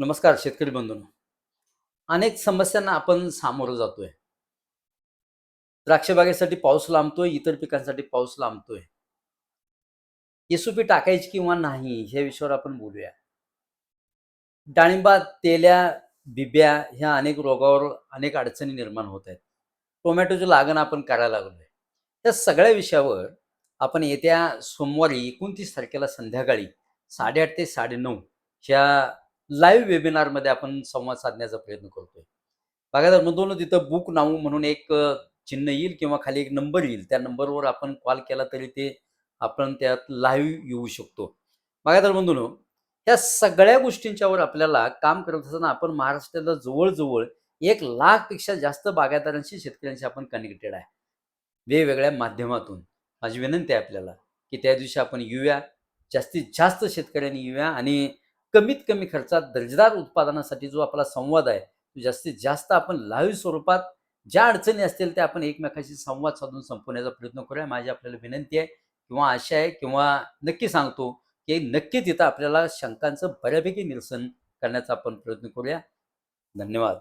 नमस्कार शेतकरी बंधूंनो. अनेक समस्यांना आपण सामोरं जातोय. द्राक्ष बागेसाठी पाऊस लांबतोय, इतर पिकांसाठी पाऊस लांबतोय. एस-ओ-पी टाकायची किंवा नाही, ह्या विषयावर आपण बोलूया. डाळिंबात तेल्या, बिब्या ह्या अनेक रोगावर अनेक अडचणी निर्माण होत आहेत. टोमॅटोची लागण आपण करायला लागलोय. त्या सगळ्या विषयावर आपण येत्या सोमवारी 29 तारखेला संध्याकाळी 8:30 ते 9:30 ह्या लाईव्ह वेबिनारमध्ये आपण संवाद साधण्याचा प्रयत्न करतोय. बागायतदार बंधूंनो, तिथं बुक नाऊ म्हणून एक चिन्ह येईल किंवा खाली एक नंबर येईल. त्या नंबरवर आपण कॉल केला तरी ते आपण त्यात लाईव्ह येऊ शकतो. बागायतदार बंधूंनो, या सगळ्या गोष्टींच्यावर आपल्याला काम करत असताना आपण महाराष्ट्राला जवळ-जवळ 1,00,000 पेक्षा जास्त बागायतदारांशी, शेतकऱ्यांशी आपण कनेक्टेड आहे. वेगवेगळ्या माध्यमातून. माझी विनंती आहे आपल्याला, की त्या दिवशी आपण येऊया. जास्तीत जास्त शेतकऱ्यांनी येऊया आणि कमीत कमी खर्चात दर्जेदार उत्पादनासाठी जो आपला संवाद आहे, तो जास्तीत जास्त आपण लाईव्ह स्वरूपात ज्या अडचणी असतील त्या आपण एकमेकांशी संवाद साधून संपवण्याचा प्रयत्न करूया. माझी आपल्याला विनंती आहे किंवा आशा आहे किंवा नक्की सांगतो, की नक्की तिथं आपल्याला शंकांचं बऱ्यापैकी निरसन करण्याचा आपण प्रयत्न करूया. धन्यवाद.